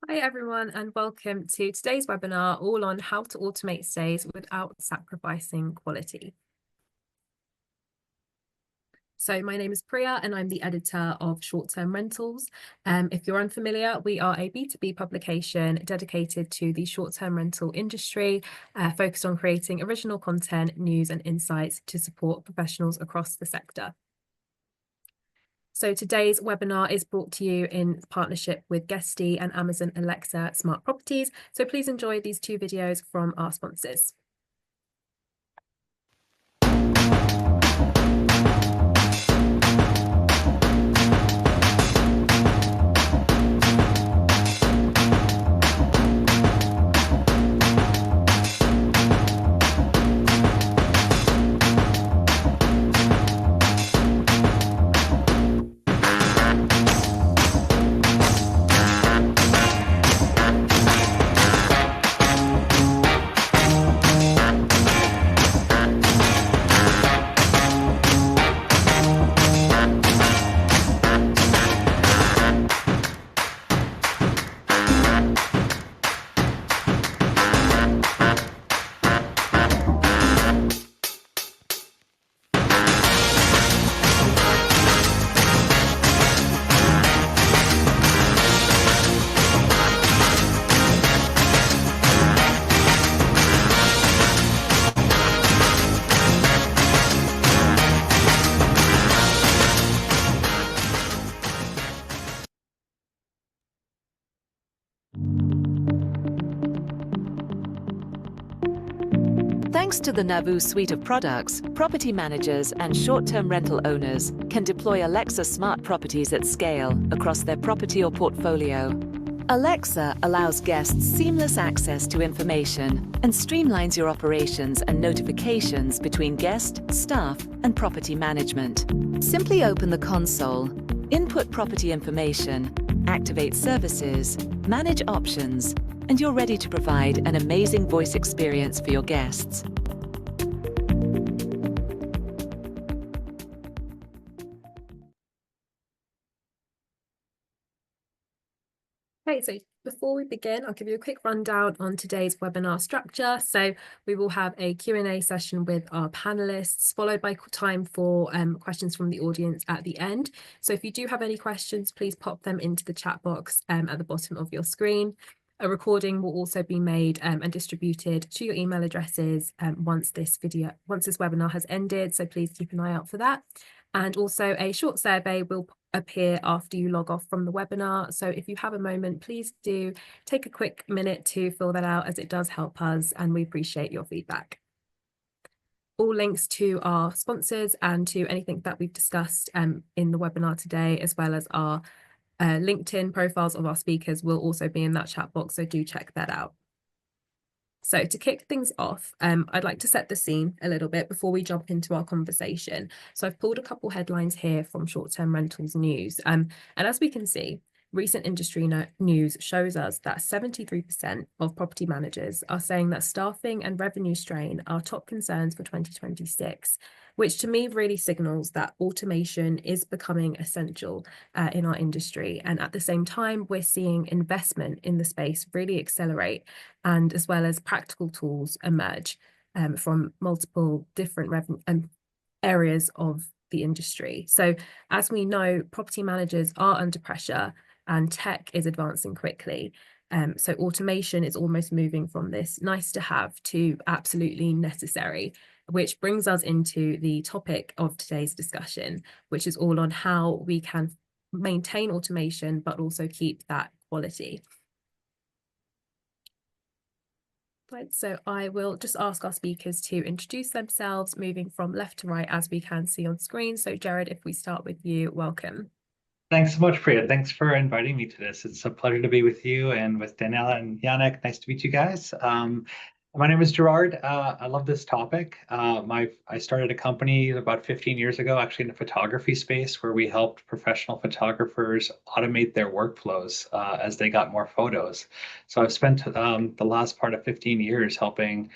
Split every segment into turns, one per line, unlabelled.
Hi everyone, and welcome to today's webinar all on how to automate stays without sacrificing quality. So my name is Priya and I'm the editor of Short-Term Rentals. If you're unfamiliar, we are a B2B publication dedicated to the short-term rental industry, focused on creating original content, news and insights to support professionals across the sector. So today's webinar is brought to you in partnership with Guesty and Amazon Alexa Smart Properties. So please enjoy these two videos from our sponsors.
Thanks to the Navu suite of products, property managers and short-term rental owners can deploy Alexa smart properties at scale across their property or portfolio. Alexa allows guests seamless access to information and streamlines your operations and notifications between guest, staff, and property management. Simply open the console, input property information, activate services, manage options, and you're ready to provide an amazing voice experience for your guests.
Okay, so before we begin, I'll give you a quick rundown on today's webinar structure. So we will have a Q&A session with our panelists, followed by time for questions from the audience at the end. So if you do have any questions, please pop them into the chat box at the bottom of your screen. A recording will also be made and distributed to your email addresses once this webinar has ended. So please keep an eye out for that. And also a short survey will appear after you log off from the webinar. So if you have a moment, please do take a quick minute to fill that out, as it does help us and we appreciate your feedback. All links to our sponsors and to anything that we've discussed in the webinar today, as well as our LinkedIn profiles of our speakers, will also be in that chat box, so do check that out. So to kick things off, I'd like to set the scene a little bit before we jump into our conversation. So I've pulled a couple headlines here from Short-Term Rentals News. And as we can see, recent industry news shows us that 73% of property managers are saying that staffing and revenue strain are top concerns for 2026, which to me really signals that automation is becoming essential in our industry. And at the same time, we're seeing investment in the space really accelerate, and as well as practical tools emerge from multiple different areas of the industry. So as we know, property managers are under pressure and tech is advancing quickly. So automation is almost moving from this nice to have to absolutely necessary, which brings us into the topic of today's discussion, which is all on how we can maintain automation, but also keep that quality. Right, so I will just ask our speakers to introduce themselves, moving from left to right as we can see on screen. So Gerard, if we start with you, welcome.
Thanks so much, Priya. Thanks for inviting me to this. It's a pleasure to be with you and with Daniela and Yannick. Nice to meet you guys. My name is Gerard. I love this topic. I started a company about 15 years ago, actually in the photography space, where we helped professional photographers automate their workflows as they got more photos. So I've spent the last part of 15 years helping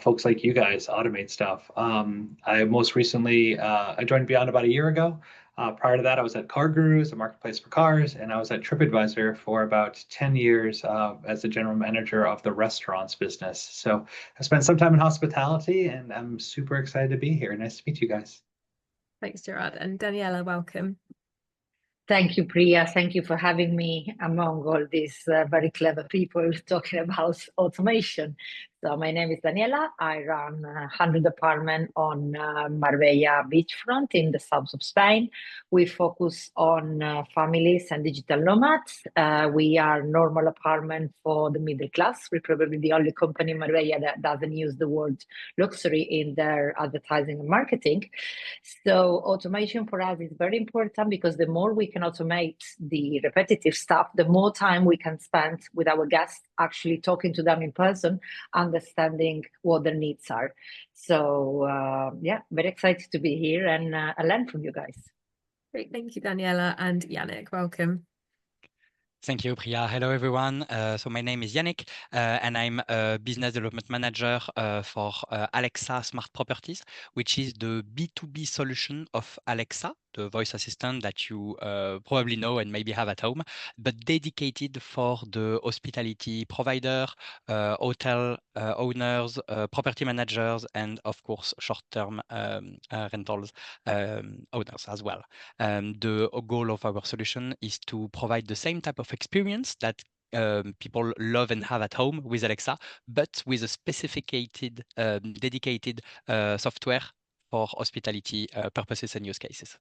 folks like you guys automate stuff. I most recently, I joined Beyond about a year ago. Prior to that, I was at Car Gurus, a marketplace for cars, and I was at TripAdvisor for about 10 years as the general manager of the restaurants business. So I spent some time in hospitality, and I'm super excited to be here. Nice to meet you guys.
Thanks, Gerard. And Daniela, welcome.
Thank you, Priya. Thank you for having me among all these very clever people talking about automation. So my name is Daniela. I run a 100 apartment on Marbella beachfront in the south of Spain. We focus on families and digital nomads. We are normal apartment for the middle class. We're probably the only company in Marbella that doesn't use the word luxury in their advertising and marketing. So automation for us is very important because the more we can automate the repetitive stuff, the more time we can spend with our guests actually talking to them in person, understanding what their needs are. So yeah, very excited to be here and I learn from you guys.
Great, thank you, Daniela. And Yannick, welcome.
Thank you, Priya. Hello, everyone. So my name is Yannick, and I'm a business development manager for Alexa Smart Properties, which is the B2B solution of Alexa, the voice assistant that you probably know and maybe have at home, but dedicated for the hospitality provider, hotel owners, property managers, and of course, short-term rentals owners as well. The goal of our solution is to provide the same type of experience that people love and have at home with Alexa, but with a specificated, dedicated software for hospitality purposes and use cases.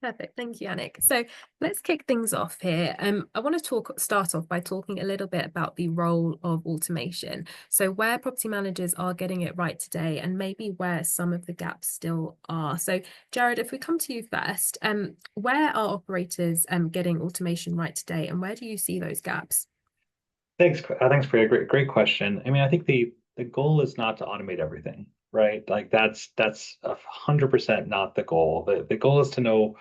Perfect. Thank you, Yannick. So let's kick things off here. I want to start off by talking a little bit about the role of automation. So where property managers are getting it right today and maybe where some of the gaps still are. So Gerard, if we come to you first, where are operators getting automation right today and where do you see those gaps?
Thanks, Priya. Great question. I mean, I think the goal is not to automate everything, right? Like that's 100% not the goal. The goal is to know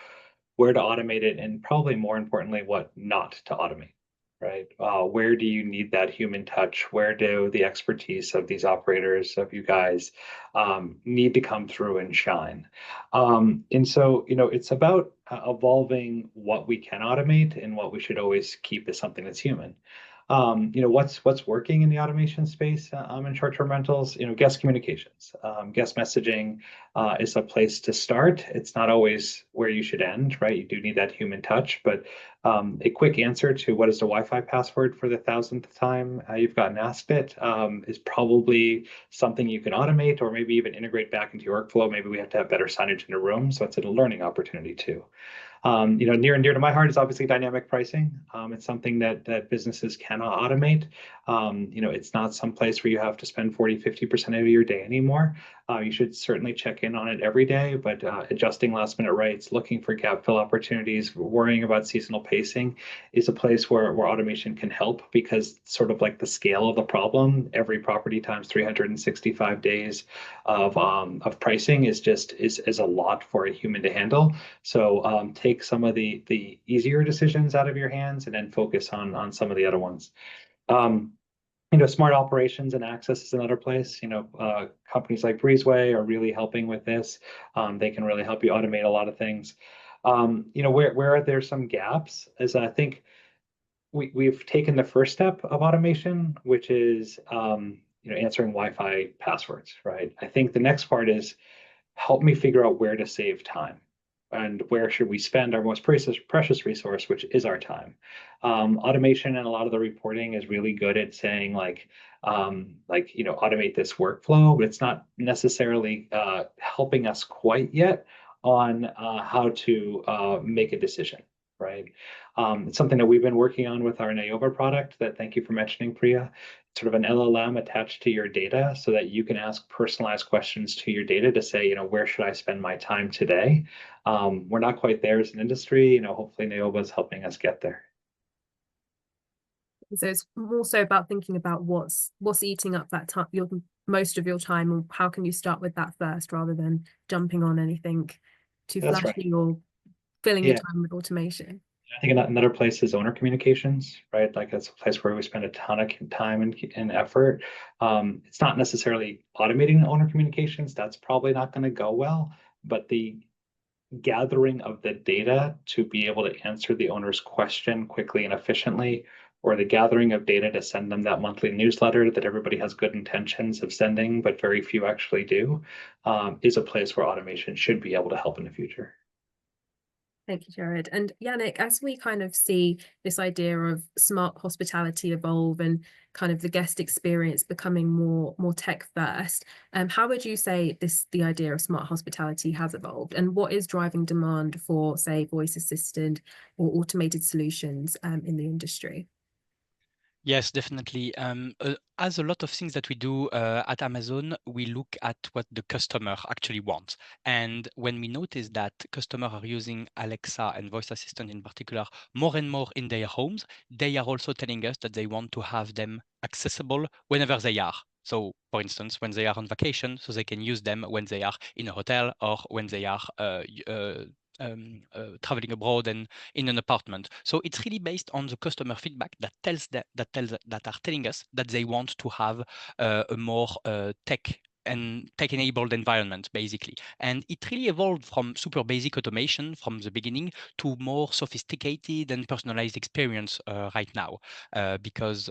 where to automate it and probably more importantly, what not to automate, right? Where do you need that human touch? Where do the expertise of these operators, of you guys, need to come through and shine? And so, it's about evolving what we can automate and what we should always keep as something that's human. What's working in the automation space in short-term rentals, guest communications, guest messaging is a place to start. It's not always where you should end, right? You do need that human touch, but a quick answer to what is the Wi-Fi password for the 1,000th time you've gotten asked it is probably something you can automate or maybe even integrate back into your workflow. Maybe we have to have better signage in a room, so it's a learning opportunity too. Near and dear to my heart is obviously dynamic pricing. It's something that businesses cannot automate. It's not some place where you have to spend 40-50% of your day anymore. You should certainly check in on it every day, but adjusting last minute rates, looking for gap fill opportunities, worrying about seasonal pacing is a place where automation can help because sort of like the scale of the problem, every property times 365 days of pricing is a lot for a human to handle. So take some of the easier decisions out of your hands and then focus on some of the other ones. Smart operations and access is another place. Companies like Breezeway are really helping with this. They can really help you automate a lot of things. Where are there some gaps is I think we've taken the first step of automation, which is answering Wi-Fi passwords, right? I think the next part is help me figure out where to save time. And where should we spend our most precious resource, which is our time? Automation and a lot of the reporting is really good at saying automate this workflow, but it's not necessarily helping us quite yet on how to make a decision, right? It's something that we've been working on with our Neova product that, thank you for mentioning, Priya. Sort of an LLM attached to your data so that you can ask personalized questions to your data to say, where should I spend my time today? We're not quite there as an industry. Hopefully Neova is helping us get there.
So it's more so about thinking about what's eating up that time, most of your time, or how can you start with that first rather than jumping on anything too flashy or filling your time with automation.
I think another place is owner communications, right? Like that's a place where we spend a ton of time and effort. It's not necessarily automating the owner communications. That's probably not going to go well, but the gathering of the data to be able to answer the owner's question quickly and efficiently, or the gathering of data to send them that monthly newsletter that everybody has good intentions of sending, but very few actually do, is a place where automation should be able to help in the future.
Thank you, Gerard. And Yannick, as we kind of see this idea of smart hospitality evolve and kind of the guest experience becoming more tech first, how would you say the idea of smart hospitality has evolved, and what is driving demand for, say, voice assistant or automated solutions in the industry?
Yes, definitely. As a lot of things that we do at Amazon, we look at what the customer actually wants. And when we notice that customers are using Alexa and voice assistant in particular more and more in their homes, they are also telling us that they want to have them accessible whenever they are. So, for instance, when they are on vacation, so they can use them when they are in a hotel or when they are traveling abroad and in an apartment. So it's really based on the customer feedback that are telling us that they want to have a more tech-enabled environment, basically. And it really evolved from super basic automation from the beginning to more sophisticated and personalized experience right now. Because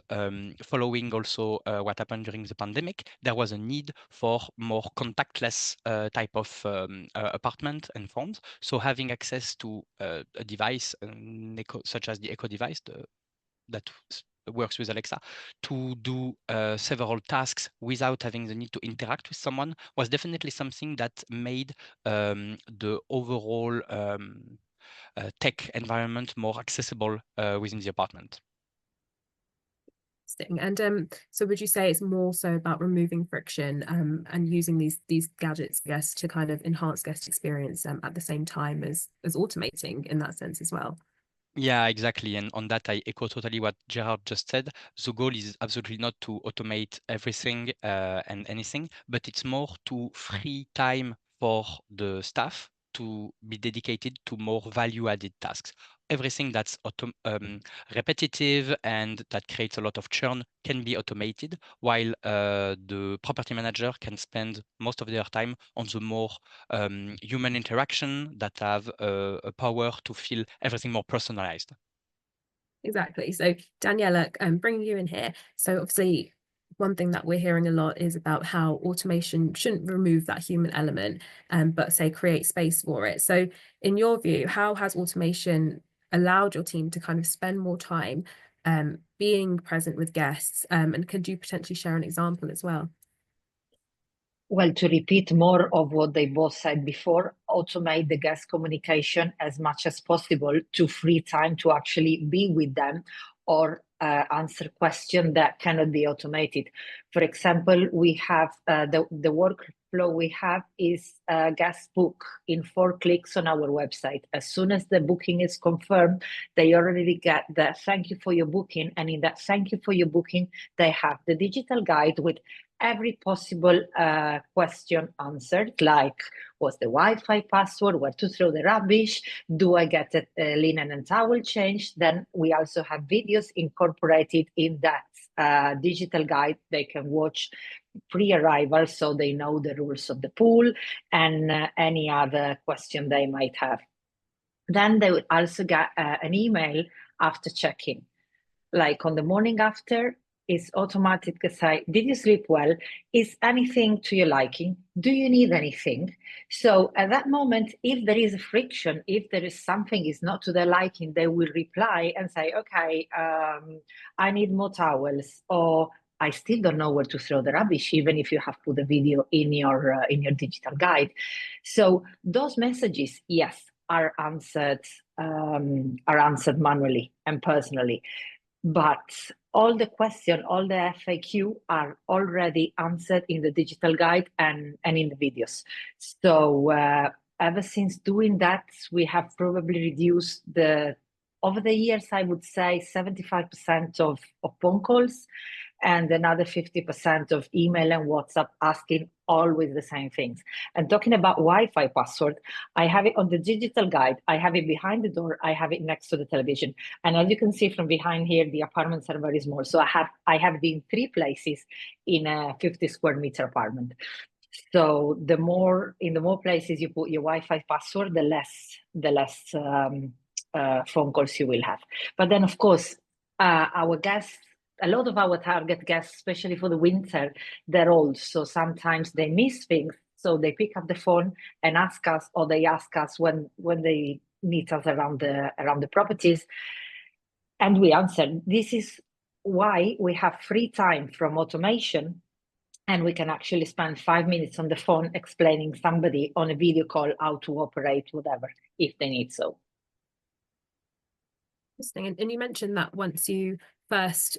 following also what happened during the pandemic, there was a need for more contactless type of apartment and phones. So having access to a device such as the Echo device that works with Alexa to do several tasks without having the need to interact with someone was definitely something that made the overall tech environment more accessible within the apartment.
And so would you say it's more so about removing friction and using these gadgets, I guess, to kind of enhance guest experience at the same time as automating in that sense as well?
Yeah, exactly. And on that, I echo totally what Gerard just said. The goal is absolutely not to automate everything and anything, but it's more to free time for the staff to be dedicated to more value-added tasks. Everything that's repetitive and that creates a lot of churn can be automated, while the property manager can spend most of their time on the more human interaction that have a power to feel everything more personalized.
Exactly. So Daniela, bringing you in here. So obviously, one thing that we're hearing a lot is about how automation shouldn't remove that human element, but say create space for it. So in your view, how has automation allowed your team to kind of spend more time being present with guests? And could you potentially share an example as well?
Well, to repeat more of what they both said before, automate the guest communication as much as possible to free time to actually be with them or answer questions that cannot be automated. For example, we have the workflow we have is a guest book in 4 clicks on our website. As soon as the booking is confirmed, they already get the thank you for your booking. And in that thank you for your booking, they have the digital guide with every possible question answered, like what's the Wi-Fi password, where to throw the rubbish, do I get a linen and towel changed? Then we also have videos incorporated in that digital guide they can watch pre-arrival so they know the rules of the pool and any other question they might have. Then they would also get an email after check-in, like on the morning after. Is automatic to say, did you sleep well? Is anything to your liking? Do you need anything? So at that moment, if there is a friction, if there is something is not to their liking, they will reply and say, okay, I need more towels, or I still don't know where to throw the rubbish, even if you have put a video in your digital guide. So those messages, yes, are answered manually and personally. But all the questions, all the FAQ are already answered in the digital guide and in the videos. So ever since doing that, we have probably reduced over the years, I would say 75% of phone calls and another 50% of email and WhatsApp asking always the same things. And talking about Wi-Fi password, I have it on the digital guide. I have it behind the door. I have it next to the television. And as you can see from behind here, the apartments are very small. So I have it in 3 places in a 50 square meter apartment. So the more places you put your Wi-Fi password, the less phone calls you will have. But then, of course, our guests, a lot of our target guests, especially for the winter, they're old. So sometimes they miss things. So they pick up the phone and ask us, or they ask us when they meet us around the properties, and we answer. This is why we have free time from automation, and we can actually spend 5 minutes on the phone explaining somebody on a video call how to operate whatever, if they need so.
Interesting. And you mentioned that once you first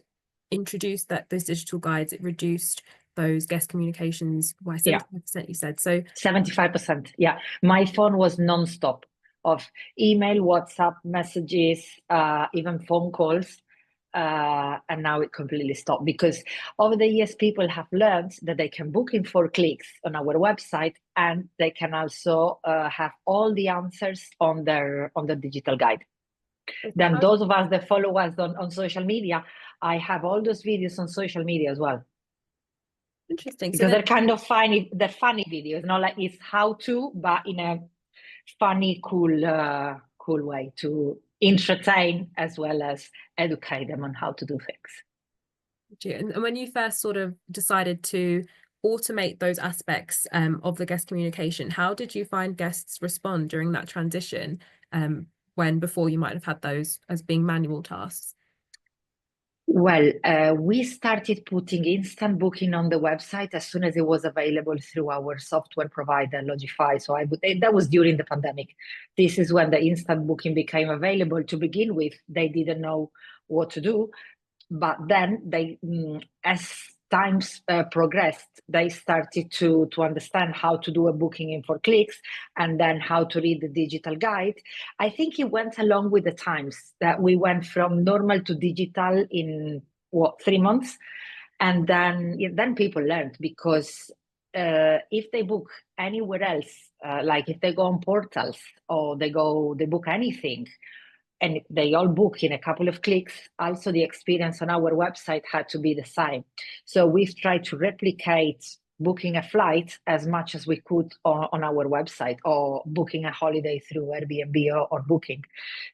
introduced those digital guides, it reduced those guest communications by 75%, you said. So
75%, yeah. My phone was non-stop of email, WhatsApp, messages, even phone calls. And now it completely stopped, because over the years, people have learned that they can book in 4 clicks on our website, and they can also have all the answers on their digital guide. Then those of us that follow us on social media, I have all those videos on social media as well.
Interesting.
Because they're kind of funny. They're funny videos, not like it's how to, but in a funny, cool way to entertain as well as educate them on how to do things.
And when you first sort of decided to automate those aspects of the guest communication, how did you find guests respond during that transition, when before you might have had those as being manual tasks?
Well, we started putting instant booking on the website as soon as it was available through our software provider, Logify. So that was during the pandemic. This is when the instant booking became available. To begin with, they didn't know what to do. But then they, as times progressed, they started to understand how to do a booking in 4 clicks, and then how to read the digital guide. I think it went along with the times, that we went from normal to digital in 3 months, and then people learned, because if they book anywhere else, like if they go on portals or they book anything, and they all book in a couple of clicks, also the experience on our website had to be the same. So we've tried to replicate booking a flight as much as we could on our website, or booking a holiday through Airbnb or Booking.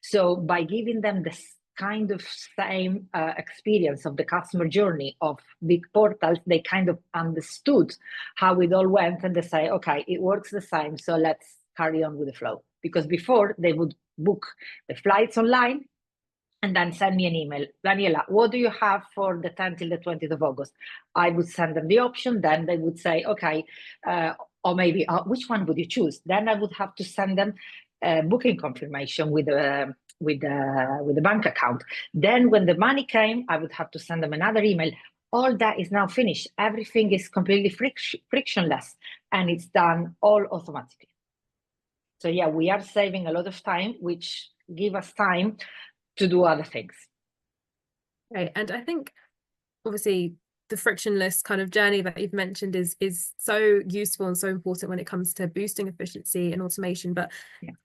So by giving them this kind of same experience of the customer journey of big portals, they kind of understood how it all went, and they say, okay, it works the same, so let's carry on with the flow. Because before, they would book the flights online and then send me an email. Daniela, what do you have for the 10th till the 20th of August? I would send them the option. Then they would say, okay, or maybe, which one would you choose? Then I would have to send them a booking confirmation with the bank account. Then when the money came, I would have to send them another email. All that is now finished. Everything is completely frictionless, and it's done all automatically. So yeah, we are saving a lot of time, which give us time to do other things.
Right. And I think obviously the frictionless kind of journey that you've mentioned is so useful and so important when it comes to boosting efficiency and automation. But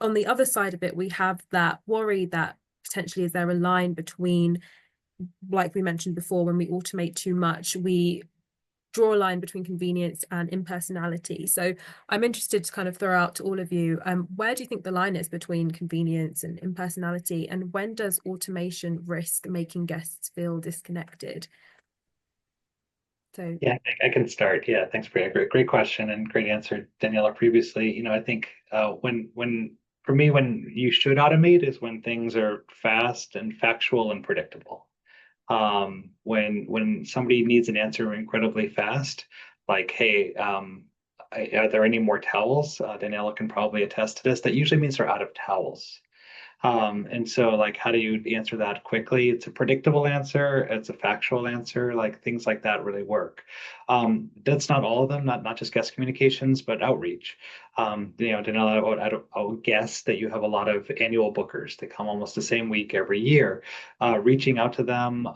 on the other side of it, we have that worry that potentially is there a line between, like we mentioned before, when we automate too much, we draw a line between convenience and impersonality. So I'm interested to kind of throw out to all of you, where do you think the line is between convenience and impersonality, and when does automation risk making guests feel disconnected? So
yeah, I can start. Yeah, thanks, Priya. Great question and great answer, Daniela, previously. I think for me, when you should automate is when things are fast and factual and predictable. When somebody needs an answer incredibly fast, like, hey, are there any more towels? Daniela can probably attest to this. That usually means they're out of towels. And so, like, how do you answer that quickly? It's a predictable answer. It's a factual answer. Like, things like that really work. That's not all of them, not just guest communications, but outreach. Daniela, I would guess that you have a lot of annual bookers that come almost the same week every year. Reaching out to them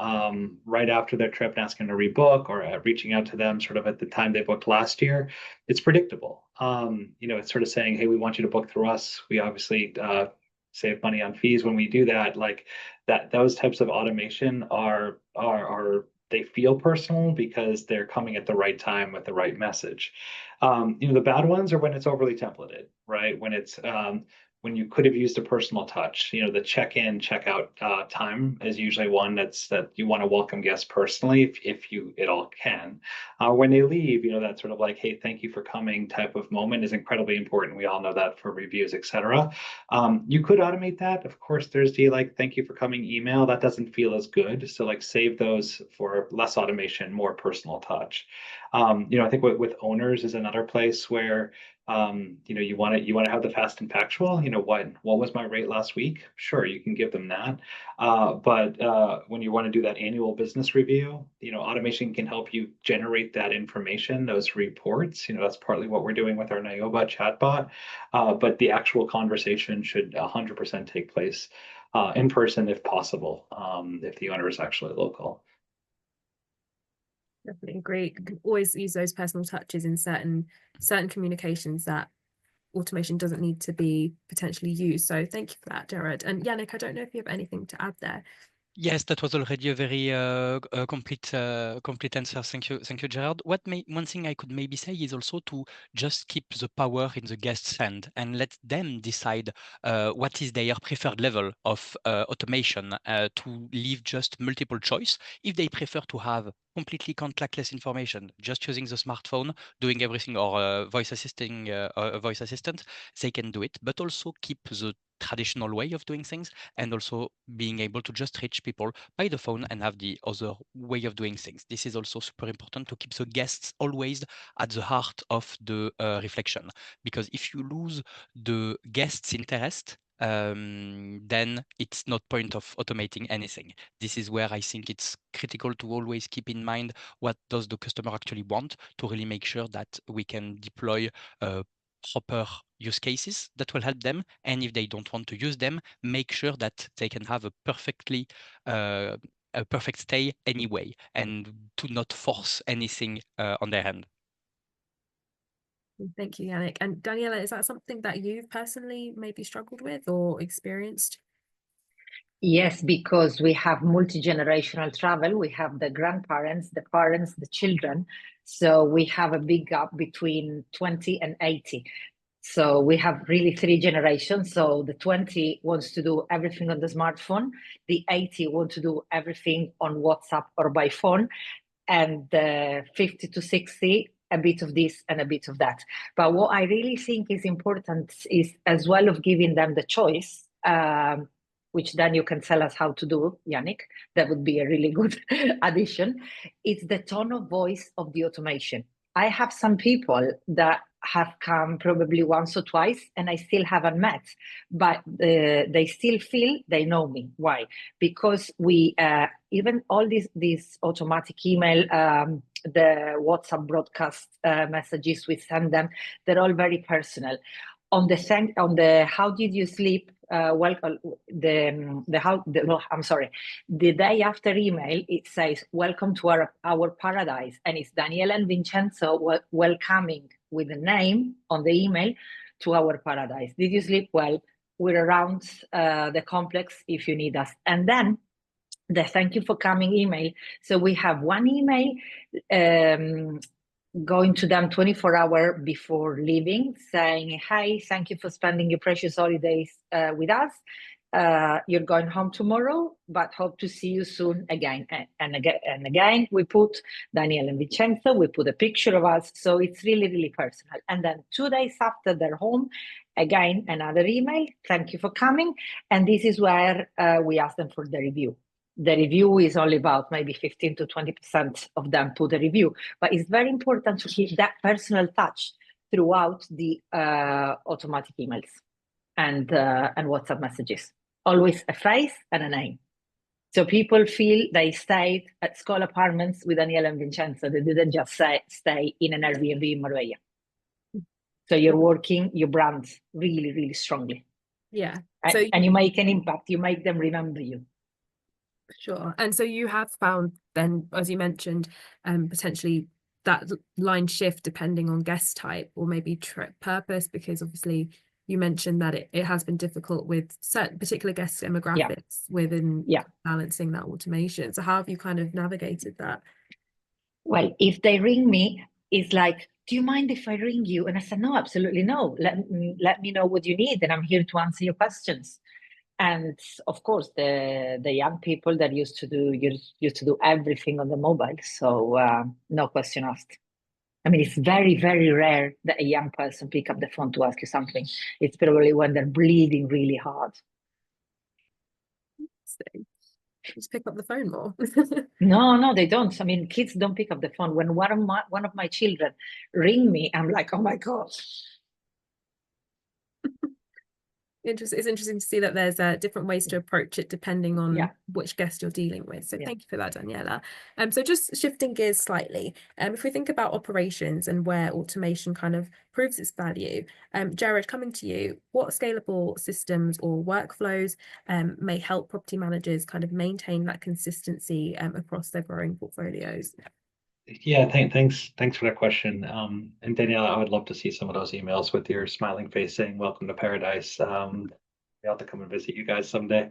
right after their trip and asking to rebook, or reaching out to them sort of at the time they booked last year, it's predictable. It's sort of saying, hey, we want you to book through us. We obviously save money on fees when we do that. Like that, those types of automation are they feel personal because they're coming at the right time with the right message. The bad ones are when it's overly templated, right? When it's when you could have used a personal touch. The check-in, check-out time is usually one that you want to welcome guests personally if you at all can. When they leave, that sort of like, hey, thank you for coming type of moment is incredibly important. We all know that for reviews, etc. You could automate that. Of course, there's the like, thank you for coming email. That doesn't feel as good. So like save those for less automation, more personal touch. I think with owners is another place where you want to have the fast and factual. What was my rate last week? Sure, you can give them that. But when you want to do that annual business review, automation can help you generate that information, those reports. That's partly what we're doing with our Nioba chatbot. But the actual conversation should 100% take place in person if possible, if the owner is actually local.
Definitely agree. You can always use those personal touches in certain communications that automation doesn't need to be potentially used. So thank you for that, Gerard. And Yannick, I don't know if you have anything to add there.
Yes, that was already a very complete answer. Thank you, Gerard. One thing I could maybe say is also to just keep the power in the guest's hand and let them decide what is their preferred level of automation, to leave just multiple choice. If they prefer to have completely contactless information, just using the smartphone, doing everything, or voice assistant, they can do it, but also keep the traditional way of doing things, and also being able to just reach people by the phone and have the other way of doing things. This is also super important to keep the guests always at the heart of the reflection, because if you lose the guests' interest, then it's not point of automating anything. This is where I think it's critical to always keep in mind what does the customer actually want, to really make sure that we can deploy proper use cases that will help them, and if they don't want to use them, make sure that they can have a perfect stay anyway, and to not force anything on their end.
Thank you, Yannick. And Daniela, is that something that you've personally maybe struggled with or experienced?
Yes, because we have multi-generational travel. We have the grandparents, the parents, the children. So we have a big gap between 20 and 80. So we have really 3 generations. So the 20 wants to do everything on the smartphone. The 80 want to do everything on WhatsApp or by phone. And the 50 to 60, a bit of this and a bit of that. But what I really think is important is, as well of giving them the choice, which then you can tell us how to do, Yannick, that would be a really good addition. It's the tone of voice of the automation. I have some people that have come probably once or twice and I still haven't met, but they still feel they know me. Why? Because we, even all these automatic email, the WhatsApp broadcast messages we send them, they're all very personal. On the how did you sleep? The day after email, it says welcome to our paradise, and it's Daniela and Vincenzo welcoming with a name on the email to our paradise. Did you sleep well? We're around the complex if you need us. And then the thank you for coming email. So we have one email going to them 24 hours before leaving, saying, hey, thank you for spending your precious holidays with us. You're going home tomorrow, but hope to see you soon again. And again, we put Daniel and Vincenzo, we put a picture of us. So it's really, really personal. And then 2 days after they're home, again, another email, thank you for coming. And this is where we ask them for the review. The review is only about maybe 15 to 20% of them put a review, but it's very important to keep that personal touch throughout the automatic emails and WhatsApp messages. Always a face and a name. So people feel they stayed at Skol apartments with Daniela and Vincenzo. They didn't just stay in an Airbnb in Marbella. So you're working your brand really, really strongly.
Yeah.
And you make an impact. You make them remember you.
Sure. And so you have found then, as you mentioned, potentially that line shift depending on guest type or maybe trip purpose, because obviously you mentioned that it has been difficult with certain particular guest demographics within balancing that automation. So how have you kind of navigated that?
Well, if they ring me, it's like, do you mind if I ring you? And I said, no, absolutely no. Let me know what you need, and I'm here to answer your questions. And of course, the young people that used to do everything on the mobile, so no question asked. I mean, it's very, very rare that a young person pick up the phone to ask you something. It's probably when they're bleeding really hard.
Just pick up the phone more.
No, they don't. I mean, kids don't pick up the phone. When one of my children ring me, I'm like, oh my God.
It's interesting to see that there's different ways to approach it depending on which guest you're dealing with. So thank you for that, Daniela. So just shifting gears slightly, if we think about operations and where automation kind of proves its value, Gerard, coming to you, what scalable systems or workflows may help property managers kind of maintain that consistency across their growing portfolios?
Yeah, thanks for that question. And Daniela, I would love to see some of those emails with your smiling face saying "Welcome to Paradise." I'll have to come and visit you guys someday.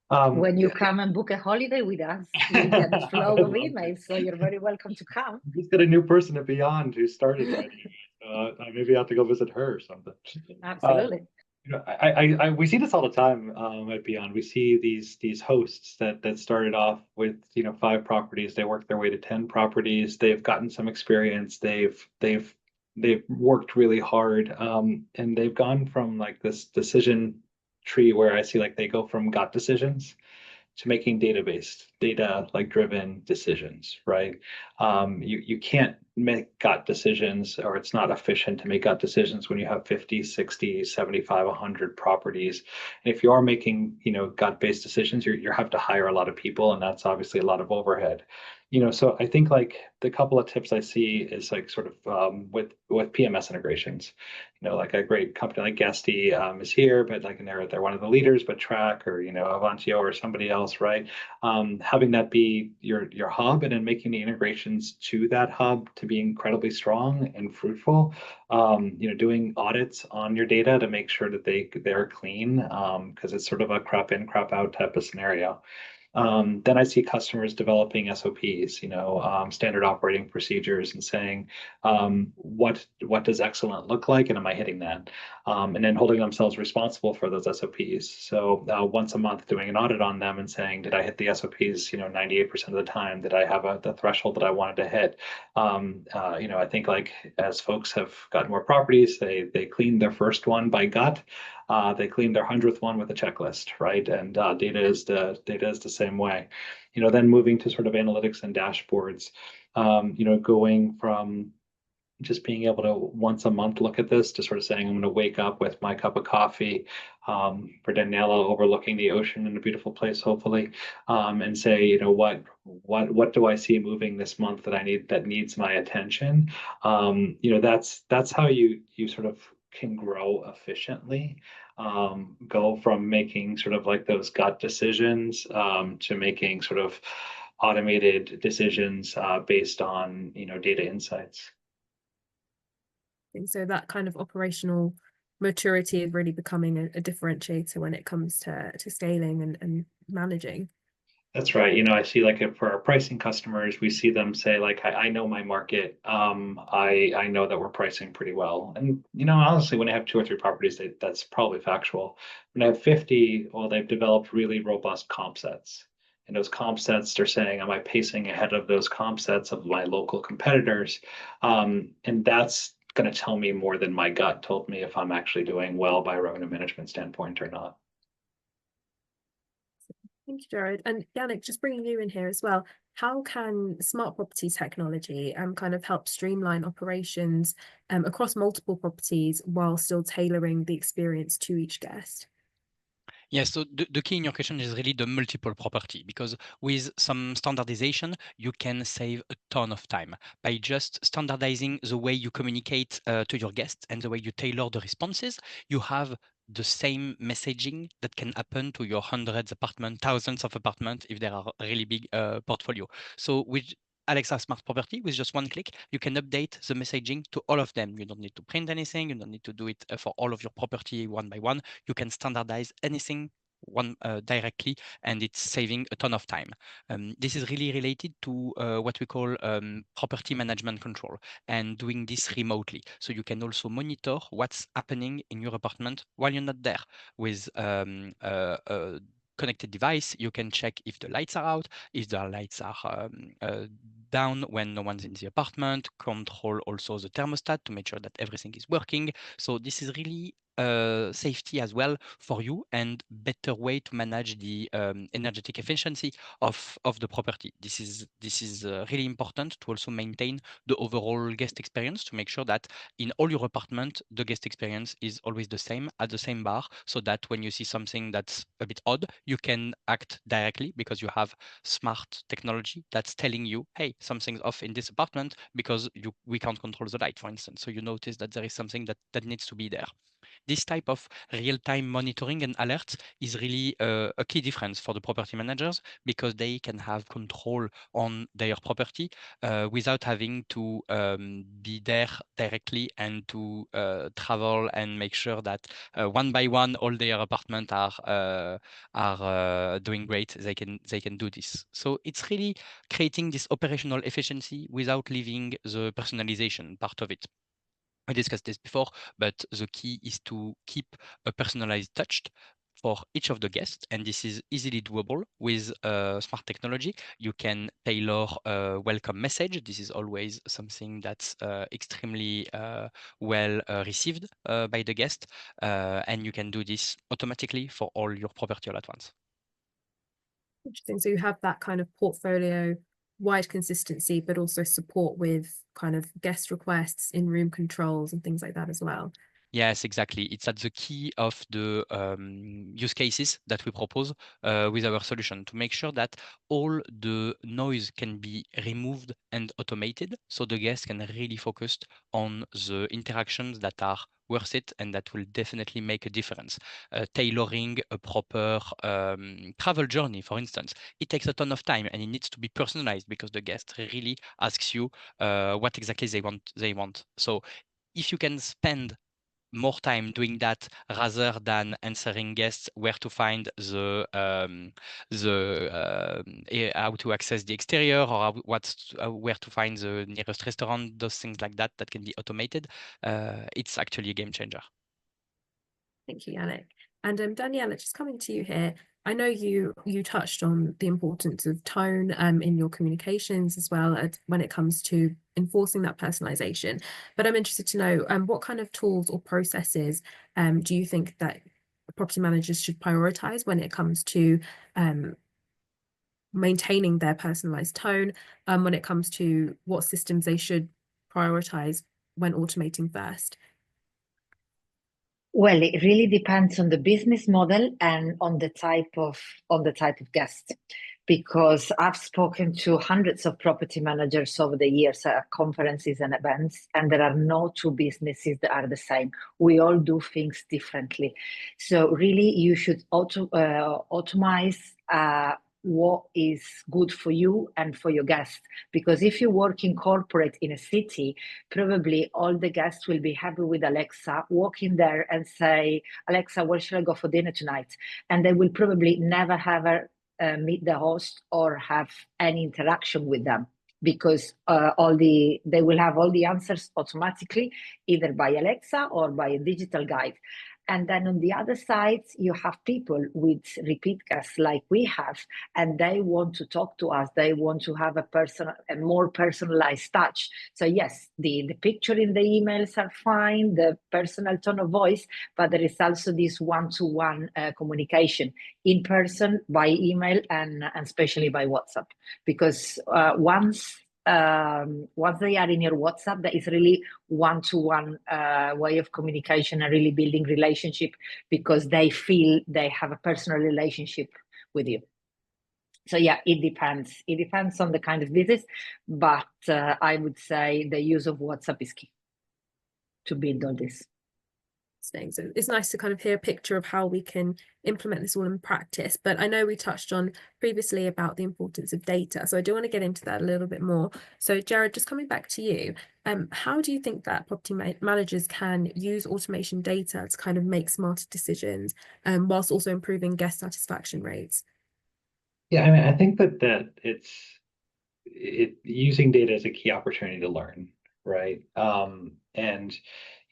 When you come and book a holiday with us, you'll get the flow of emails. So you're very welcome to come.
We've got a new person at Beyond who started already. Maybe I have to go visit her or something.
Absolutely.
We see this all the time at Beyond. We see these hosts that started off with 5 properties. They work their way to 10 properties. They've gotten some experience. They've worked really hard, and they've gone from like this decision tree where I see like they go from gut decisions to making data like driven decisions, right? You can't make gut decisions, or it's not efficient to make gut decisions when you have 50, 60, 75, 100 properties. And if you are making, gut-based decisions, you have to hire a lot of people, and that's obviously a lot of overhead. So I think like the couple of tips I see is like sort of with PMS integrations, like a great company like Guesty is here, but like they're one of the leaders, but Track or Avantio or somebody else, right? Having that be your hub, and then making the integrations to that hub to be incredibly strong and fruitful. Doing audits on your data to make sure that they're clean, because it's sort of a crop in, crop out type of scenario. Then I see customers developing SOPs, standard operating procedures, and saying, what does excellent look like, and am I hitting that? And then holding themselves responsible for those SOPs. So once a month, doing an audit on them and saying, did I hit the SOPs? 98% of the time. Did I have the threshold that I wanted to hit? I think like as folks have gotten more properties, they cleaned their first one by gut. They cleaned their 100th one with a checklist, right? And data is the same way. Then moving to sort of analytics and dashboards, going from just being able to once a month look at this to sort of saying, I'm going to wake up with my cup of coffee, for Daniela overlooking the ocean in a beautiful place, hopefully, and say, what do I see moving this month that needs my attention? That's how you sort of can grow efficiently. Go from making sort of like those gut decisions to making sort of automated decisions based on data insights.
And so that kind of operational maturity is really becoming a differentiator when it comes to scaling and managing.
That's right. I see like for our pricing customers, we see them say like, I know my market. I know that we're pricing pretty well. And, honestly, when I have 2 or 3 properties, that's probably factual. When I have 50, well, they've developed really robust comp sets. And those comp sets, they're saying, am I pacing ahead of those comp sets of my local competitors? And that's going to tell me more than my gut told me if I'm actually doing well by a revenue management standpoint or not.
Thank you, Gerard. And Yannick, just bringing you in here as well, how can smart property technology kind of help streamline operations across multiple properties while still tailoring the experience to each guest?
Yeah, so the key in your question is really the multiple property, because with some standardization, you can save a ton of time by just standardizing the way you communicate to your guests and the way you tailor the responses. You have the same messaging that can happen to your hundreds apartment, thousands of apartments if there are a really big portfolio. So with Alexa Smart Property, with just one click, you can update the messaging to all of them. You don't need to print anything. You don't need to do it for all of your property one by one. You can standardize anything directly, and it's saving a ton of time. This is really related to what we call property management control, and doing this remotely. So you can also monitor what's happening in your apartment while you're not there. With a connected device, you can check if the lights are out, if the lights are down when no one's in the apartment, control also the thermostat to make sure that everything is working. So this is really safety as well for you, and better way to manage the energetic efficiency of the property. This is really important to also maintain the overall guest experience, to make sure that in all your apartment the guest experience is always the same at the same bar, so that when you see something that's a bit odd, you can act directly because you have smart technology that's telling you, hey, something's off in this apartment because we can't control the light, for instance. So you notice that there is something that needs to be there. This type of real-time monitoring and alerts is really a key difference for the property managers, because they can have control on their property without having to be there directly and to travel and make sure that one by one all their apartments are doing great. They can do this. So it's really creating this operational efficiency without leaving the personalization part of it. I discussed this before, but the key is to keep a personalized touch for each of the guests, and this is easily doable with smart technology. You can tailor a welcome message. This is always something that's extremely well received by the guest, and you can do this automatically for all your property all at once.
Interesting. So you have that kind of portfolio wide consistency, but also support with kind of guest requests, in-room controls and things like that as well.
Yes, exactly. It's at the key of the use cases that we propose with our solution, to make sure that all the noise can be removed and automated, so the guests can really focus on the interactions that are worth it and that will definitely make a difference. Tailoring a proper travel journey, for instance, it takes a ton of time and it needs to be personalized because the guest really asks you what exactly they want. So if you can spend more time doing that rather than answering guests where to find how to access the exterior, or where to find the nearest restaurant, those things like that can be automated, it's actually a game changer.
Thank you, Yannick. And Daniela, just coming to you here, I know you touched on the importance of tone in your communications as well as when it comes to enforcing that personalization. But I'm interested to know what kind of tools or processes do you think that property managers should prioritize when it comes to maintaining their personalized tone, when it comes to what systems they should prioritize when automating first?
Well, it really depends on the business model and on the type of guest, because I've spoken to hundreds of property managers over the years at conferences and events, and there are no two businesses that are the same. We all do things differently. So really, you should automate what is good for you and for your guests. Because if you work in corporate in a city, probably all the guests will be happy with Alexa, walk in there and say, Alexa, where should I go for dinner tonight? And they will probably never have meet the host or have any interaction with them, because they will have all the answers automatically, either by Alexa or by a digital guide. And then on the other side, you have people with repeat guests like we have, and they want to talk to us. They want to have a more personalized touch. So yes, the picture in the emails are fine, the personal tone of voice, but there is also this one-to-one communication in person, by email, and especially by WhatsApp. Because once they are in your WhatsApp, that is really one-to-one way of communication and really building relationship, because they feel they have a personal relationship with you. So yeah, it depends. It depends on the kind of business, but I would say the use of WhatsApp is key to build all this.
So it's nice to kind of hear a picture of how we can implement this all in practice. But I know we touched on previously about the importance of data. So I do want to get into that a little bit more. So Gerard, just coming back to you, how do you think that property managers can use automation data to kind of make smarter decisions, whilst also improving guest satisfaction rates?
Yeah, I mean, I think that using data is a key opportunity to learn, right? And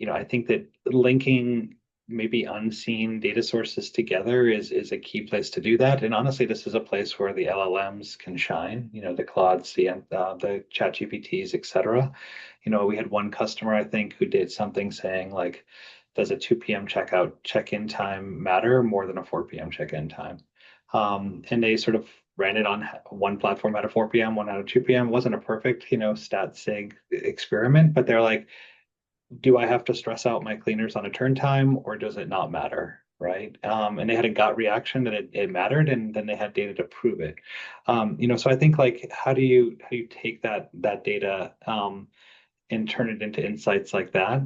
I think that linking maybe unseen data sources together is a key place to do that. And honestly, this is a place where the LLMs can shine. The Claudes, the Chat GPTs, et cetera. We had one customer, I think, who did something saying like, does a 2 p.m. check-in time matter more than a 4 p.m. check-in time? And they sort of ran it on one platform at a 4 p.m., one at a 2 p.m. It wasn't a perfect, stat sig experiment, but they're like, do I have to stress out my cleaners on a turn time or does it not matter? Right. And they had a gut reaction that it mattered, and then they had data to prove it. So I think like how do you take that data and turn it into insights like that?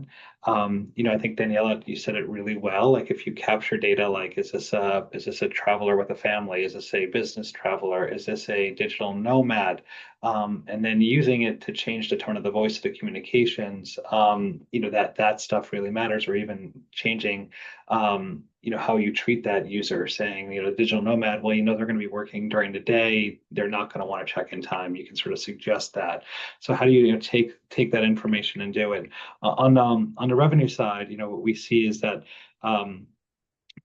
I think Daniela, you said it really well. Like if you capture data, like is this a traveler with a family? Is this a business traveler? Is this a digital nomad? And then using it to change the tone of the voice of the communications, that stuff really matters. Or even changing, how you treat that user, saying, digital nomad, well, they're going to be working during the day. They're not going to want to check in time. You can sort of suggest that. So how do you, take that information and do it? On the revenue side, what we see is that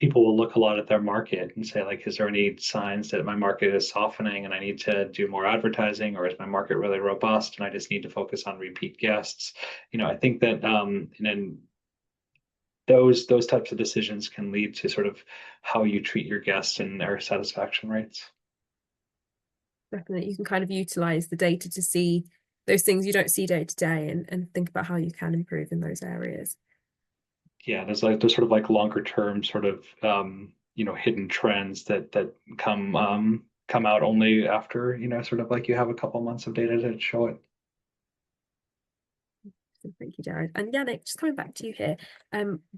people will look a lot at their market and say, like, is there any signs that my market is softening and I need to do more advertising, or is my market really robust and I just need to focus on repeat guests? I think that and then those types of decisions can lead to sort of how you treat your guests and their satisfaction rates.
Definitely, you can kind of utilize the data to see those things you don't see day to day, and think about how you can improve in those areas.
Yeah, there's sort of like longer term sort of hidden trends that come out only after sort of like you have a couple months of data to show it.
Thank you, Derin. And Yannick, just coming back to you here,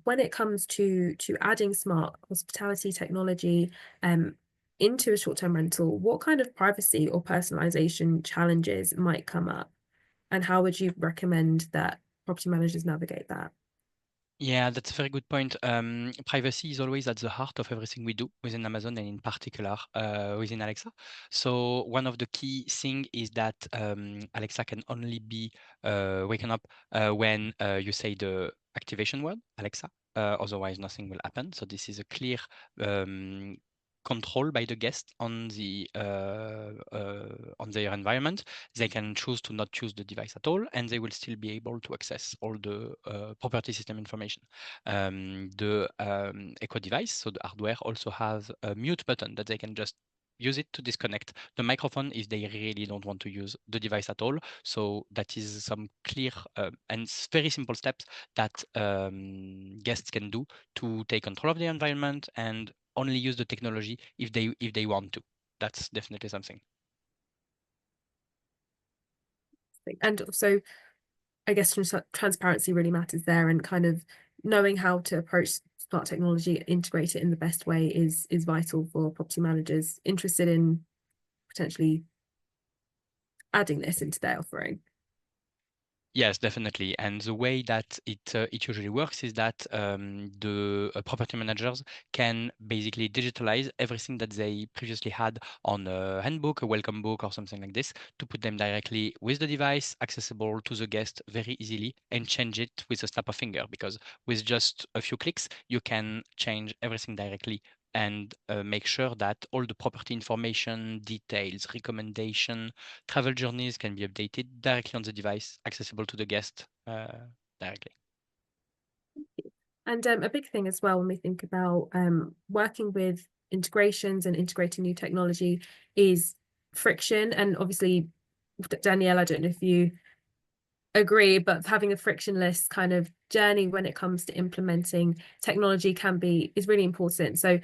when it comes to adding smart hospitality technology into a short-term rental, what kind of privacy or personalization challenges might come up, and how would you recommend that property managers navigate that?
Yeah, that's a very good point. Privacy is always at the heart of everything we do within Amazon, and in particular within Alexa. So one of the key things is that Alexa can only be waken up when you say the activation word, Alexa. Otherwise, nothing will happen. So this is a clear control by the guest on their environment. They can choose to not choose the device at all, and they will still be able to access all the property system information. The Echo device, so the hardware, also has a mute button that they can just use it to disconnect the microphone if they really don't want to use the device at all. So that is some clear and very simple steps that guests can do to take control of the environment and only use the technology if they want to. That's definitely something.
And so I guess transparency really matters there, and kind of knowing how to approach smart technology, integrate it in the best way is vital for property managers interested in potentially adding this into their offering.
Yes, definitely. And the way that it usually works is that the property managers can basically digitalize everything that they previously had on a handbook, a welcome book, or something like this, to put them directly with the device, accessible to the guest very easily, and change it with a snap of finger. Because with just a few clicks, you can change everything directly and make sure that all the property information, details, recommendation, travel journeys can be updated directly on the device, accessible to the guest directly.
And a big thing as well when we think about working with integrations and integrating new technology is friction. And obviously, Danielle, I don't know if you agree, but having a frictionless kind of journey when it comes to implementing technology is really important. So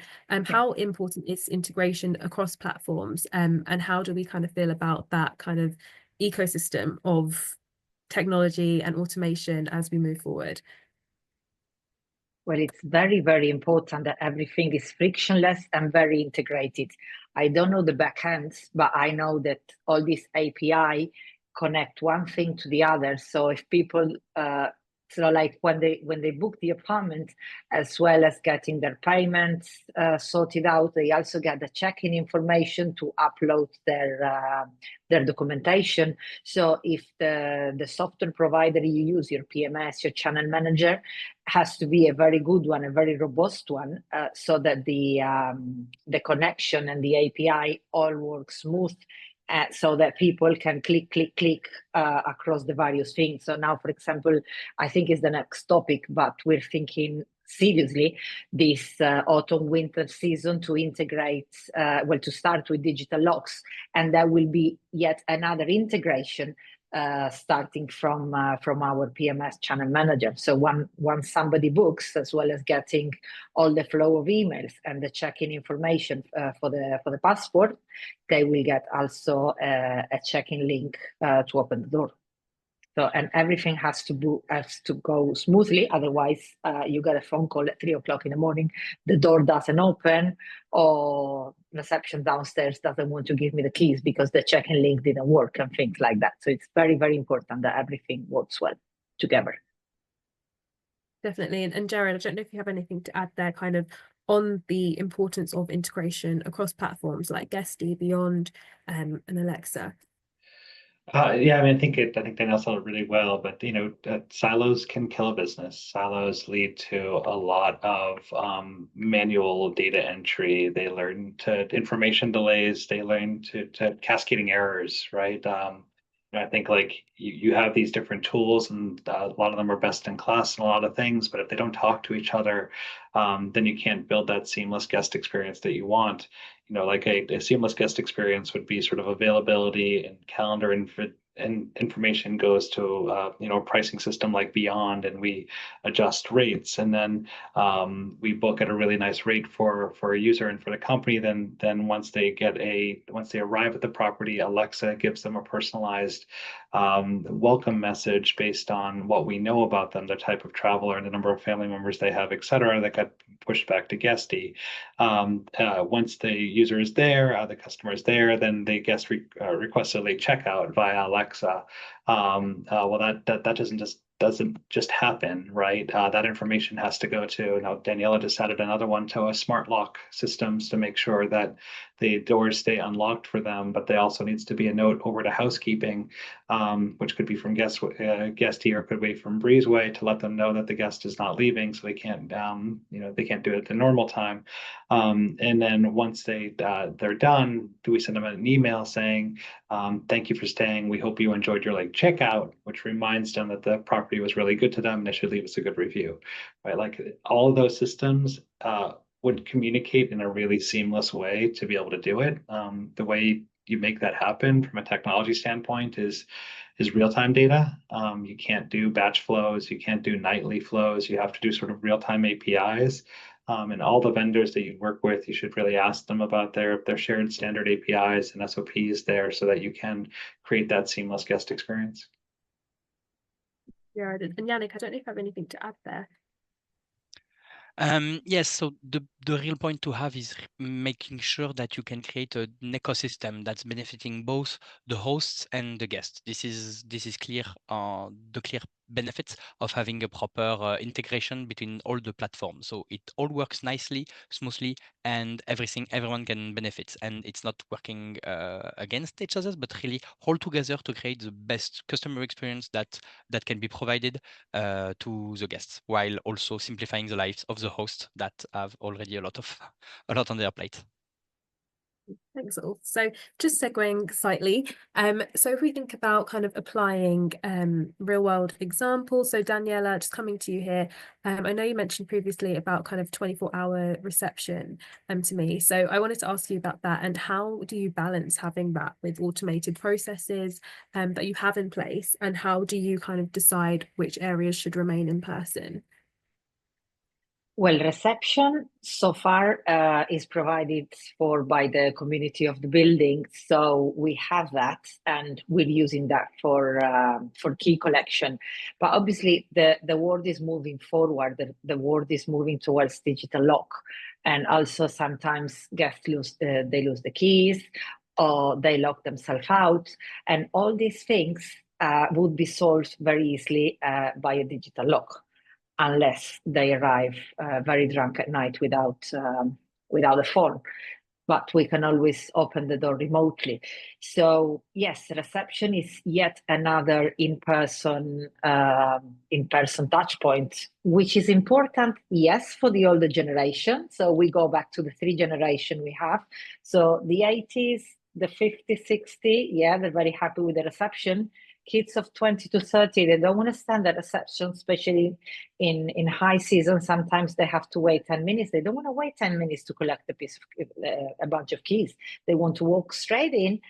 how important is integration across platforms, and how do we kind of feel about that kind of ecosystem of technology and automation as we move forward?
Well, it's very, very important that everything is frictionless and very integrated. I don't know the backends, but I know that all these API connect one thing to the other. So if people, so like when they book the apartment, as well as getting their payments sorted out, they also get the check-in information to upload their documentation. So if the software provider you use, your PMS, your channel manager, has to be a very good one, a very robust one, so that the connection and the API all work smooth, so that people can click across the various things. So now, for example, I think is the next topic, but we're thinking seriously this autumn winter season to integrate, well, to start with digital locks, and that will be yet another integration starting from our PMS channel manager. So once somebody books, as well as getting all the flow of emails and the check-in information for the passport, they will get also a check-in link to open the door. So, and everything has to go smoothly. Otherwise, you get a phone call at 3 o'clock in the morning, the door doesn't open, or reception downstairs doesn't want to give me the keys because the check-in link didn't work, and things like that. So it's very, very important that everything works well together.
Definitely. And Gerard, I don't know if you have anything to add there, kind of on the importance of integration across platforms like Guesty, Beyond, and Alexa.
Yeah, I mean, I think Daniela said it really well, but silos can kill a business. Silos lead to a lot of manual data entry. They learn to information delays. They learn to cascading errors, right? I think like you have these different tools, and a lot of them are best in class in a lot of things, but if they don't talk to each other, then you can't build that seamless guest experience that you want. Like a seamless guest experience would be sort of availability and calendar and information goes to a pricing system like Beyond, and we adjust rates, and then we book at a really nice rate for a user and for the company. Then once they arrive at the property, Alexa gives them a personalized welcome message based on what we know about them, the type of traveler and the number of family members they have, et cetera, that got pushed back to Guesty. Once the user is there, the customer is there, then the guest requests a late checkout via Alexa. Well, that doesn't just happen, right? That information has to go to, now Daniela just added another one to a smart lock systems to make sure that the doors stay unlocked for them, but there also needs to be a note over to housekeeping, which could be from Guesty or could be from Breezeway, to let them know that the guest is not leaving, so they can't they can't do it at the normal time. And then once they're done, do we send them an email saying, thank you for staying. We hope you enjoyed your late checkout, which reminds them that the property was really good to them and they should leave us a good review, right? Like all of those systems would communicate in a really seamless way to be able to do it. The way you make that happen from a technology standpoint is real-time data. You can't do batch flows, you can't do nightly flows, you have to do sort of real-time APIs. And all the vendors that you work with, you should really ask them about their shared standard APIs and SOPs there so that you can create that seamless guest experience.
Yeah, and Yannick, I don't know if you have anything to add there.
Yes, so the real point to have is making sure that you can create an ecosystem that's benefiting both the hosts and the guests. This is clear, the clear benefits of having a proper integration between all the platforms. So it all works nicely, smoothly, and everyone can benefit. And it's not working against each other, but really all together to create the best customer experience that can be provided to the guests, while also simplifying the lives of the hosts that have already a lot on their plate.
Thanks all. So just segueing slightly, so if we think about kind of applying real world examples, so Daniela, just coming to you here, I know you mentioned previously about kind of 24-hour reception to me, so I wanted to ask you about that, and how do you balance having that with automated processes that you have in place, and how do you kind of decide which areas should remain in person?
Well, reception so far is provided for by the community of the building, so we have that, and we're using that for key collection. But obviously, the world is moving forward. The world is moving towards digital lock, and also sometimes guests lose the keys, or they lock themselves out, and all these things would be solved very easily by a digital lock, unless they arrive very drunk at night without a phone. But we can always open the door remotely. So yes, reception is yet another in-person touch point, which is important, yes, for the older generation. So we go back to the 3 generation we have. So the 80s, the 50s, 60, yeah, they're very happy with the reception. Kids of 20 to 30, they don't want to stand at reception, especially in high season. Sometimes they have to wait 10 minutes. They don't want to wait 10 minutes to collect a bunch of keys. They want to walk straight in,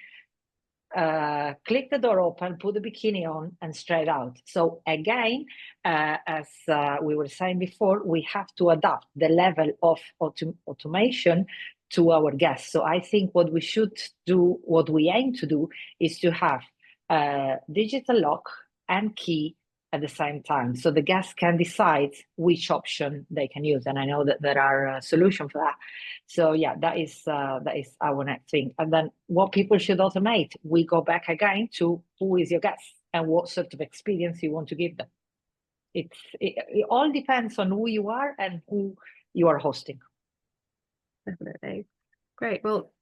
click the door open, put the bikini on, and straight out. So again, as we were saying before, we have to adapt the level of automation to our guests. So I think what we should do, what we aim to do, is to have digital lock and key at the same time, so the guests can decide which option they can use. And I know that there are solutions for that. So yeah, that is our next thing. And then what people should automate, we go back again to who is your guest and what sort of experience you want to give them. It all depends on who you are and who you are hosting.
Definitely. Great. Well,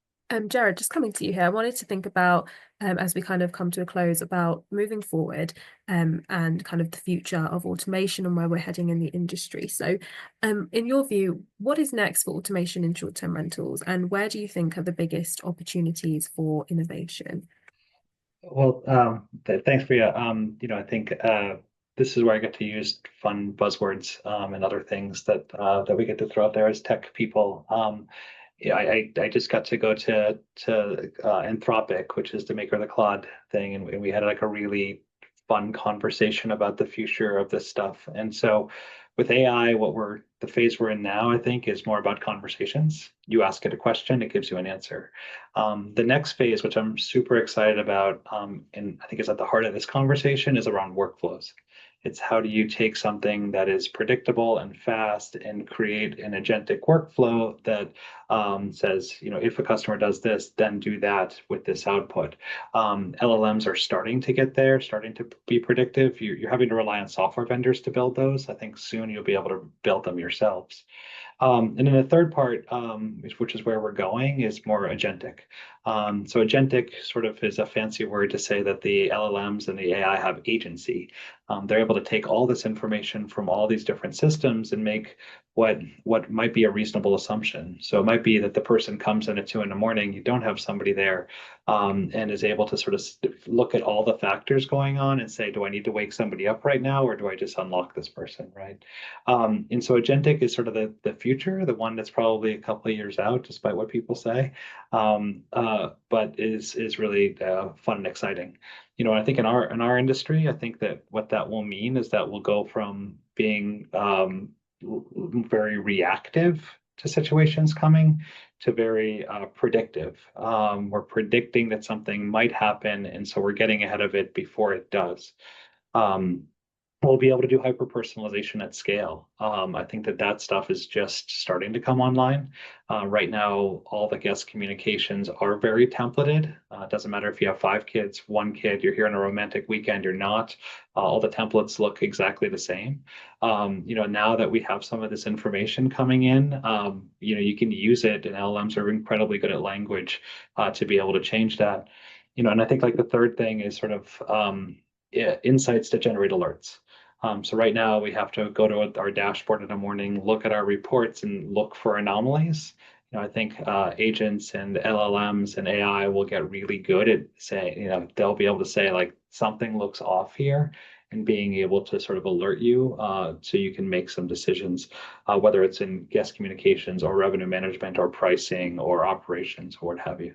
Gerard, just coming to you here, I wanted to think about, as we kind of come to a close, about moving forward and kind of the future of automation and where we're heading in the industry. So in your view, what is next for automation in short-term rentals, and where do you think are the biggest opportunities for innovation?
Well, thanks, Priya. I think this is where I get to use fun buzzwords and other things that we get to throw out there as tech people. I just got to go to Anthropic, which is the maker of the Claude thing, and we had like a really fun conversation about the future of this stuff. And so with AI, the phase we're in now, I think, is more about conversations. You ask it a question, it gives you an answer. The next phase, which I'm super excited about, and I think is at the heart of this conversation, is around workflows. It's how do you take something that is predictable and fast and create an agentic workflow that says, if a customer does this, then do that with this output. LLMs are starting to get there, starting to be predictive. You're having to rely on software vendors to build those. I think soon you'll be able to build them yourselves. And then the third part, which is where we're going, is more agentic. So agentic sort of is a fancy word to say that the LLMs and the AI have agency. They're able to take all this information from all these different systems and make what might be a reasonable assumption. So it might be that the person comes in at 2 a.m, you don't have somebody there, and is able to sort of look at all the factors going on and say, do I need to wake somebody up right now, or do I just unlock this person, right? And so agentic is sort of the future, the one that's probably a couple of years out, despite what people say, but is really fun and exciting. I think in our industry, I think that what that will mean is that we'll go from being very reactive to situations coming to very predictive. We're predicting that something might happen, and so we're getting ahead of it before it does. We'll be able to do hyper-personalization at scale. I think that stuff is just starting to come online. Right now, all the guest communications are very templated. It doesn't matter if you have 5 kids, 1 kid, you're here on a romantic weekend, you're not. All the templates look exactly the same. Now that we have some of this information coming in, you can use it, and LLMs are incredibly good at language to be able to change that. And I think like the third thing is sort of insights to generate alerts. So right now we have to go to our dashboard in the morning, look at our reports, and look for anomalies. I think agents and LLMs and AI will get really good at saying, they'll be able to say like something looks off here, and being able to sort of alert you so you can make some decisions, whether it's in guest communications or revenue management or pricing or operations or what have you.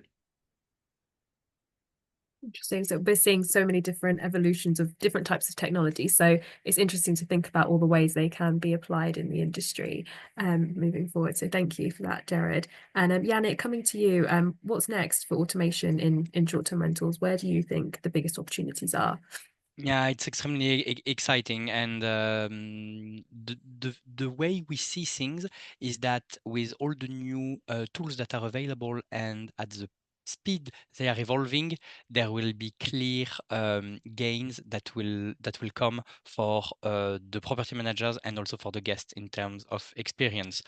Interesting. So we're seeing so many different evolutions of different types of technology. So it's interesting to think about all the ways they can be applied in the industry moving forward. So thank you for that, Gerard. And Yannick, coming to you, what's next for automation in short-term rentals? Where do you think the biggest opportunities are?
Yeah, it's extremely exciting, and the way we see things is that with all the new tools that are available and at the speed they are evolving, there will be clear gains that will come for the property managers and also for the guests in terms of experience.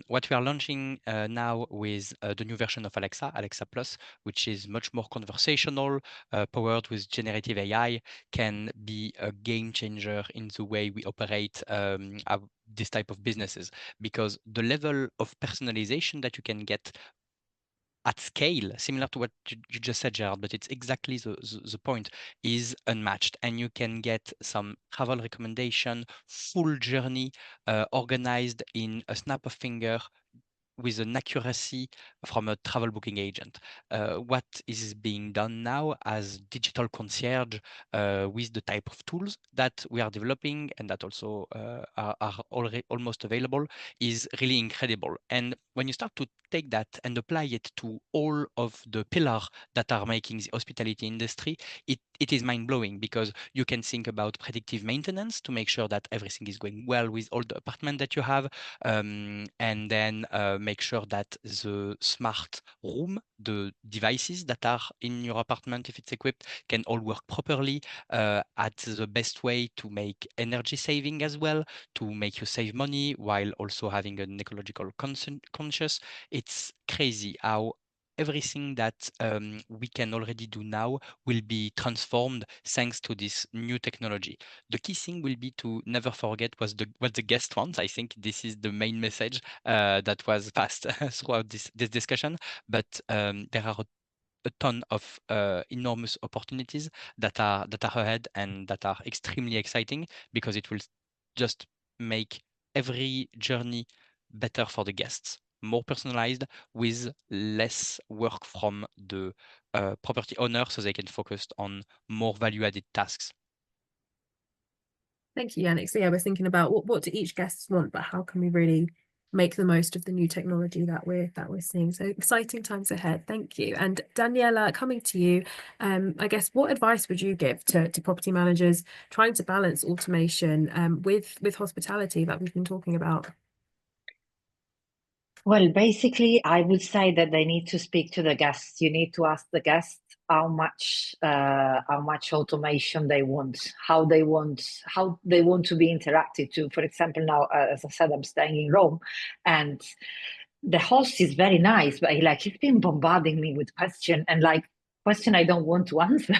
What we are launching now with the new version of Alexa Plus, which is much more conversational, powered with generative AI, can be a game changer in the way we operate this type of businesses, because the level of personalization that you can get at scale, similar to what you just said, Gerard, but it's exactly the point, is unmatched. And you can get some travel recommendation, full journey organized in a snap of finger, with an accuracy from a travel booking agent. What is being done now as digital concierge with the type of tools that we are developing and that also are already almost available is really incredible. And when you start to take that and apply it to all of the pillars that are making the hospitality industry, it is mind-blowing, because you can think about predictive maintenance to make sure that everything is going well with all the apartment that you have, and then make sure that the smart room, the devices that are in your apartment, if it's equipped, can all work properly at the best way to make energy saving as well, to make you save money while also having an ecological conscious. It's crazy how everything that we can already do now will be transformed thanks to this new technology. The key thing will be to never forget what the guest wants. I think this is the main message that was passed throughout this discussion. But there are a ton of enormous opportunities that are ahead and that are extremely exciting, because it will just make every journey better for the guests, more personalized, with less work from the property owner, so they can focus on more value-added tasks.
Thank you, Yannick. So yeah, we're thinking about what do each guest want, but how can we really make the most of the new technology that we're seeing. So exciting times ahead. Thank you. And Daniela, coming to you, I guess what advice would you give to property managers trying to balance automation with hospitality that we've been talking about?
Well, basically, I would say that they need to speak to the guests. You need to ask the guests how much automation they want, how they want to be interacted to. For example, now, as I said, I'm staying in Rome, and the host is very nice, but he's been bombarding me with questions, and question I don't want to answer,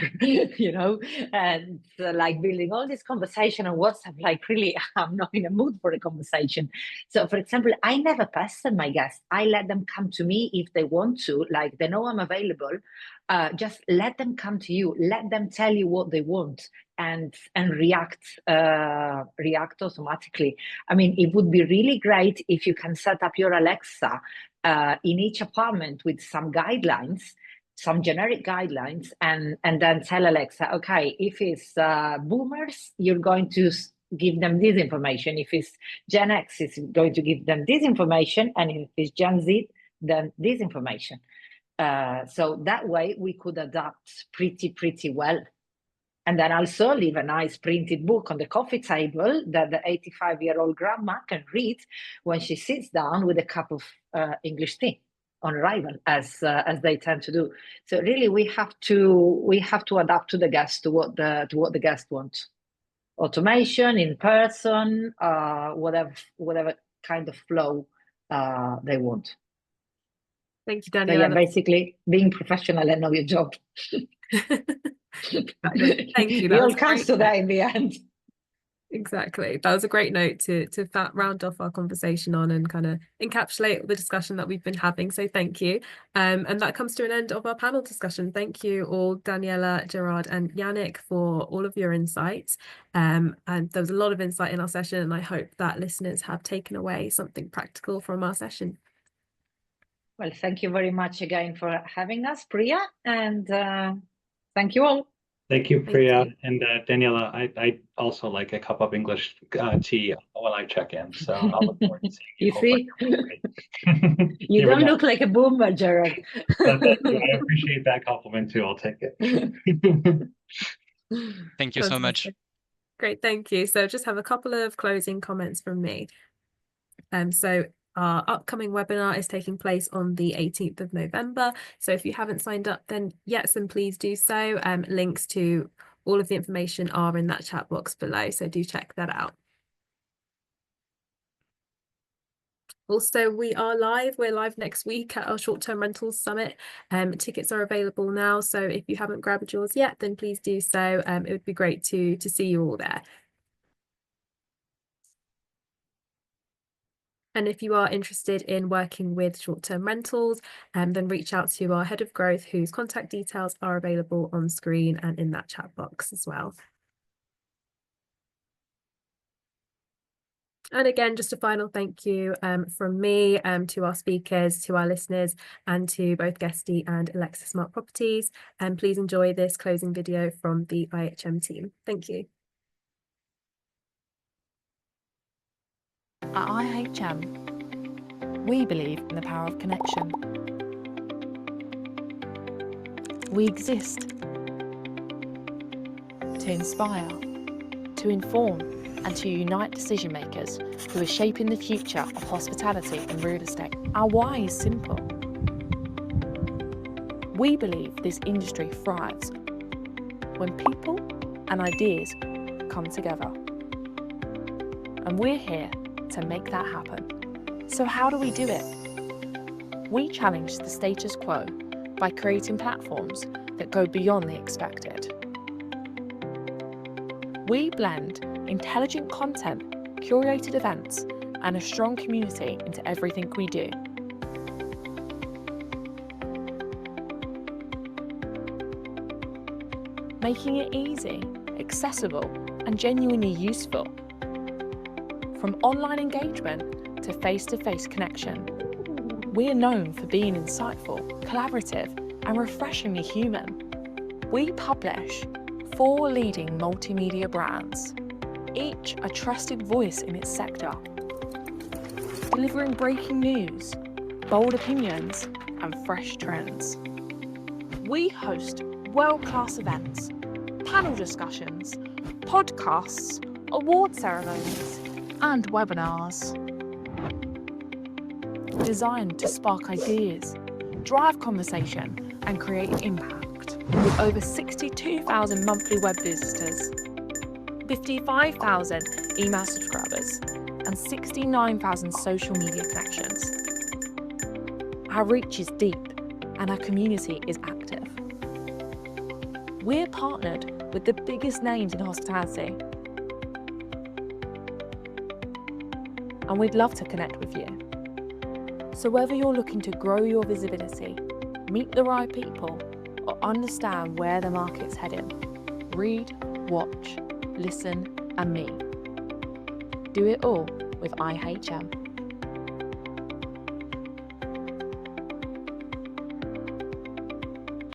and building all this conversation on WhatsApp, really, I'm not in a mood for a conversation. So, for example, I never pester my guests. I let them come to me if they want to, they know I'm available. Just let them come to you. Let them tell you what they want, and react automatically. I mean, it would be really great if you can set up your Alexa in each apartment with some guidelines, some generic guidelines, and then tell Alexa, okay, if it's boomers, you're going to give them this information. If it's Gen X, it's going to give them this information. And if it's Gen Z, then this information. So that way we could adapt pretty well. And then also leave a nice printed book on the coffee table that the 85-year-old grandma can read when she sits down with a cup of English tea on arrival, as they tend to do. So really, we have to adapt to the guest, to what the guest wants. Automation, in person, whatever kind of flow they want.
Thank you, Daniela.
So yeah, basically being professional and know your job.
Thank you.
It all comes to that in the end.
Exactly. That was a great note to round off our conversation on and kind of encapsulate the discussion that we've been having. So thank you. And that comes to an end of our panel discussion. Thank you all, Daniela, Gerard, and Yannick, for all of your insights. And there was a lot of insight in our session, and I hope that listeners have taken away something practical from our session.
Well, thank you very much again for having us, Priya. And Thank you all.
Thank you,
Thank
Priya.
you.
And Daniela, I also like a cup of English tea when I check in. So I'll look forward to seeing you.
You
Hopefully.
see, you
Never
don't
know.
look like a boomer, Gerard.
But thank you. I appreciate that compliment too. I'll take it.
Thank you so much.
Fantastic. Great, thank you. So just have a couple of closing comments from me. So our upcoming webinar is taking place on the 18th of November. So if you haven't signed up then yet, then please do so. Links to all of the information are in that chat box below, so do check that out. Also, we are live. We're live next week at our short-term rentals summit. Tickets are available now, so if you haven't grabbed yours yet, then please do so. It would be great to see you all there. And if you are interested in working with short-term rentals, then reach out to our head of growth, whose contact details are available on screen and in that chat box as well. And again, just a final thank you from me to our speakers, to our listeners, and to both Guesty and Alexa Smart Properties. And please enjoy this closing video from the IHM team. Thank you.
At IHM, we believe in the power of connection. We exist to inspire, to inform, and to unite decision makers who are shaping the future of hospitality and real estate. Our why is simple. We believe this industry thrives when people and ideas come together. And we're here to make that happen. So how do we do it? We challenge the status quo by creating platforms that go beyond the expected. We blend intelligent content, curated events, and a strong community into everything we do. Making it easy, accessible, and genuinely useful. From online engagement to face-to-face connection, we're known for being insightful, collaborative, and refreshingly human. We publish 4 leading multimedia brands, each a trusted voice in its sector, delivering breaking news, bold opinions, and fresh trends. We host world-class events, panel discussions, podcasts, award ceremonies, and webinars designed to spark ideas, drive conversation, and create impact. With over 62,000 monthly web visitors, 55,000 email subscribers, and 69,000 social media connections. Our reach is deep and our community is active. We're partnered with the biggest names in hospitality, and we'd love to connect with you. So whether you're looking to grow your visibility, meet the right people, or understand where the market's heading, read, watch, listen, and meet. Do it all with IHM.